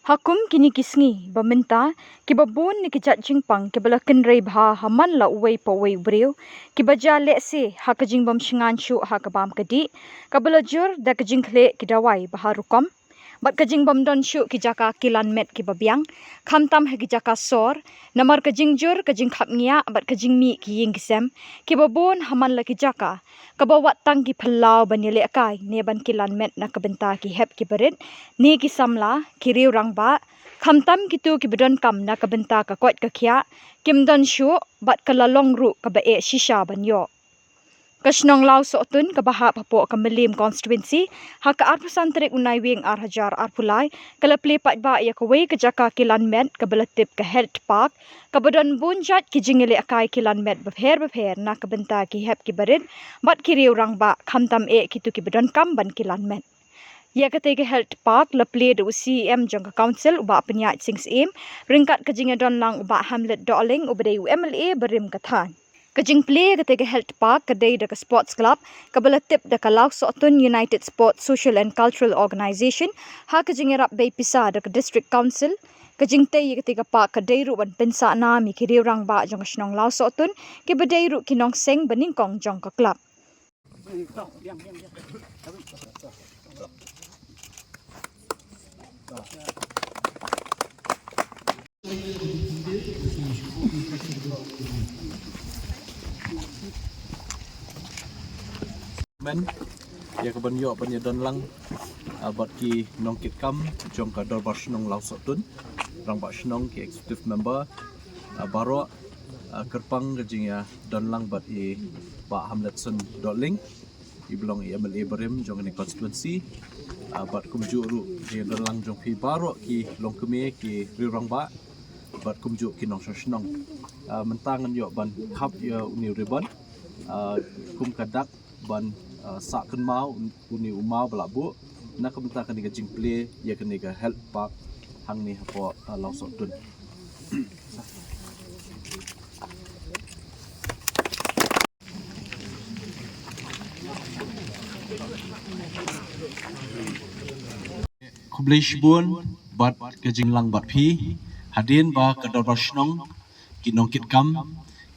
Hakum kini kisngi baminta kibabun ni kijat jingpang kibala kenrei bha haman la uwei pa uwei breu kibaja lese hakajing bam shingan shu hakabam kadi kabala jur da kajing khle kidawai baha rukom bat kajing bam don shu kijaka kilan met kibabiang khamtam he kijaka sor namar kajing jur kajing khapngia bat kajing mi kiying kisem kibabun haman la kijaka kabawat tang ki phalau banile akai ne ban kilan met na kabenta ki hep kibarit ni ki samla kiriu rangba khamtam kitu ki bedon kam na kabenta ka kot ka khia kimdon shu bat kalalong ru ka ba e shisha banyo kashnong law so tun ka baha papo ka melim constituency ha ka arpusan trik unai wing ar hajar arpulai kala ple pat ba ya ka we ka jaka kilan met ka belatip ka health park ka bedon bunjat ki jingile akai kilan met bapher na kabenta ki hep ki barit bat kiriu rangba khamtam e kitu ki bedon kam ban kilan met ya kate ke health park la play do CM jong council uba penyat sings im ringkat kajing don lang uba hamlet doling ubade MLA berim kathan kajing play kate ke health park kadai da sports club kabala tip da kalau sotun United Sports Social and Cultural Organisation ha kajing rap bay pisa da district council kajing te kate ke park kadai ru ban pensa na mi ki rang ba jong snong law sotun ke badai ru kinong seng baning kong jong ka club Men ya ke banyo penyedon lang bat ki nongkit kam jong ka dor basnong law sotun rang basnong ki executive member baro kerpang gajing ya don lang bat i ba hamletson doling i belong i MLA berim jong ni constituency bat kumju ru je don lang jong pi baro ki long keme ki rirang ba bat kumju ki nong shnong mentangan yo ban khap ya uni ribbon kum kadak ban saken mau uni umau belabu nak kebenta kan diga jingple ya kan diga health park hang ni hapo law sotun kublish bun bat ke jinglang bat phi hadin ba kadar basnong ki nongkit kam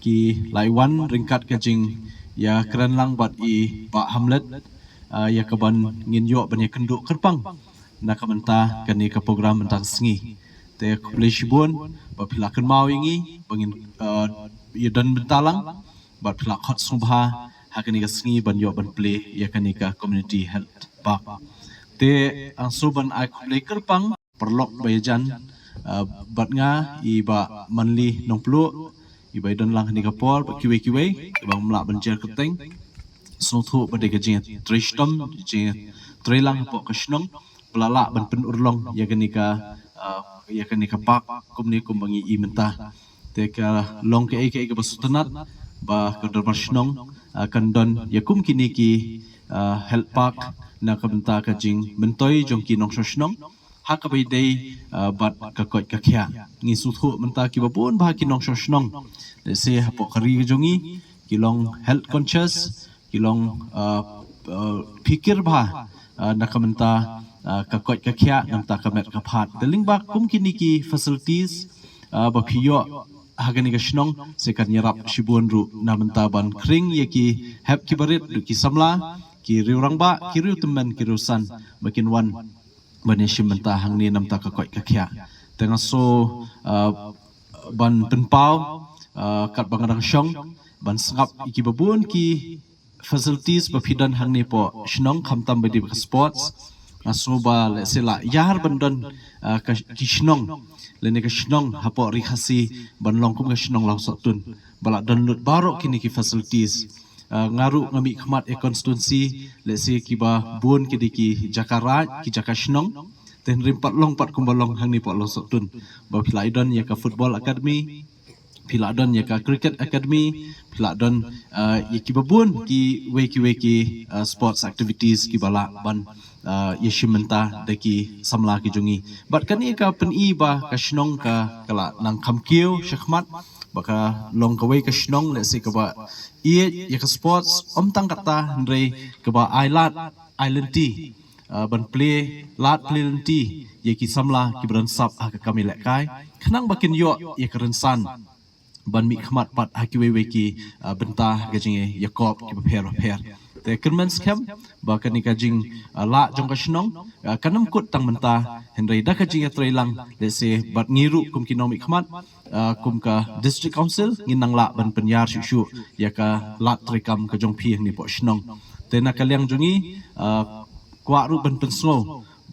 ki laiwan ringkat ke jing ya keren lang bat i ba hamlet ya kaban ngin yo ban ya kenduk kerpang na kamenta kani ka program mentang sengi te kublish bun ba pilakan mau ingi bangin ya dan bentalang bat pilak hot subha hakani ka sengi ban yo ban play ya kani ka community health park te angsuban ai kublay kerpang perlok bayajan bat nga i ba manli nongplu ibai don lang ni kapor ba kiwe bang mla banjer keteng snothu ba de gajing tristom je trelang po kasnong pelala ban pen urlong ya ka pak kumni kumbangi i menta te ka long ke ke basutanat ba kadar basnong kan don yakum kini ki health park na kabenta kajing mentoi jong ki nong shnong hakabai dei bat ka kot ka khya ngi suthu menta ki babun ba ki nong shnong se hapo kari jongi kilong health conscious kilong pikir ba nakamenta ka kot ka khya namta kamet ka phat deling ba kum kini ki facilities ba phiyo hagani ka shnong se kan yarap shibun ru namenta ban kring ye ki hep ki barit du ki samla ki riurang ba ki riu temen ki rusan makin wan bani shimenta hangni namta ka kot ka khya tengah so ban penpau kat bangarang syong ban sangap iki babun ki facilities bafidan hangni po shnong khamtam bedi sports asoba le sela yar bandon ki shnong lene ka shnong hapo rikhasi ban longkum ka shnong law sotun bala don lut baro kini ki facilities ngaru ngami khmat e constituency le se ki ba bun ki diki jakaraj ki jakashnong ten rimpat long pat kumbalong hangni po law sotun ba philaidon ya ka football academy Piladon ya ka cricket academy Piladon ki babun ki weki sports activities ki bala ban yeshimenta deki samla ki jungi bat kan ka peni ba kashnong ka kala nang khamkeu shakmat baka long ka wei kashnong le se ka ba ya ka sports tang kata ndre ka ba island ti ban play lat plenti ye ki samla ki bran sap ha ka kami lekai khnang bakin yo ye keren san ban mi khmat pat ha ki we ki benta gajing yakob ki per te kermans kem ba kani kajing la jong ka shnong kanam kut tang menta henry da kajing ya trailang le se bat ngiru kum ki nomi khmat kum ka district council nginang la ban penyar shu ya ka la trekam ka jong phi ni po shnong te na kalyang jongi kwa ru ban pen slow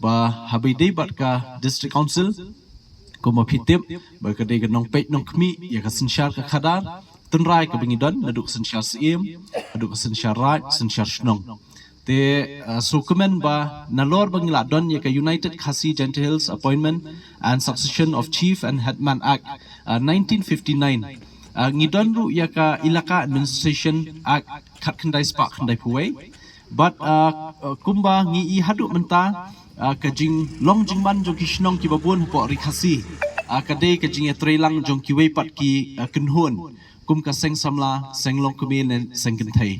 ba habi dei bat ka district council kuma phitip ba ka dei ka nong pet nong khmi ya ka sinshar ka khadar tunrai ka bingidon naduk sinshar sim aduk sinshar right sinshar shnong te sukumen ba nalor bangila don ya ka United Khasi Gentiles Appointment and Succession of Chief and Headman Act 1959 ngidon ru ya ka ilaka administration act khat khandai spa khandai puwei but kumba ngi I hadu menta kajing long jingman jong kishnong ki babun po rikhasi kadai kajing trailang jong ki wei pat ki kunhun kum ka seng samla seng long kumin seng kinthai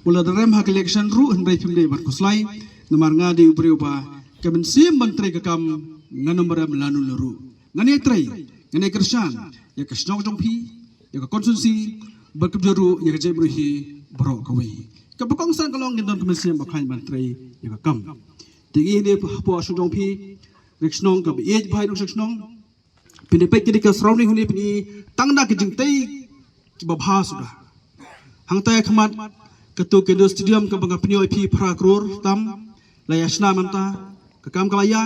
wala dalam hak election ru henry pimde bar kuslai namar nga di ubriu ba kamen sim menteri kakam nganomara melanu leru ngani trai ngani kersan ya ka snong jong phi ya ka konsensi berkebjaru ya ka jebruhi bro kawi ka bakong san kalong ngindon kamen sim bakhan menteri ya ka kam tingi ni po asu jong phi riksnong ka bi ej bhai dong snong pinde pe kidi ka surrounding huni pini tangda ki jingtai ki babha sudah hangtai khmat ketua Kedua Stadium ke bangga penyo IP Prakrur tam layasna manta kekam kalaya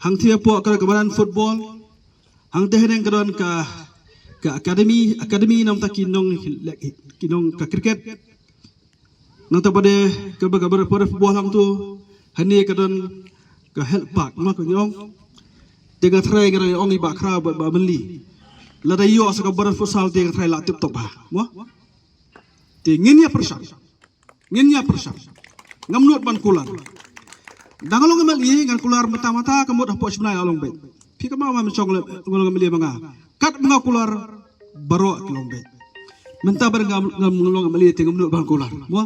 hang thia po ka kabaran football hang teheneng kadon ka akademi nam ta kinong ka cricket nang ta pade ka kabar football hang tu hani kadon ka health park ma ko nyong tega thrai ga ong I ba khra ba menli la dayo sa kabaran futsal tega thrai la tip top ba mo te ngenya persang ngamnut ban kular dangalong ngamel I ngan kular mata-mata kamut apo sebenai along bet pi kama ma chong ngolong ngamel banga kat banga kular baro along bet menta bar ngolong ngamel te ngamnut ban kular mo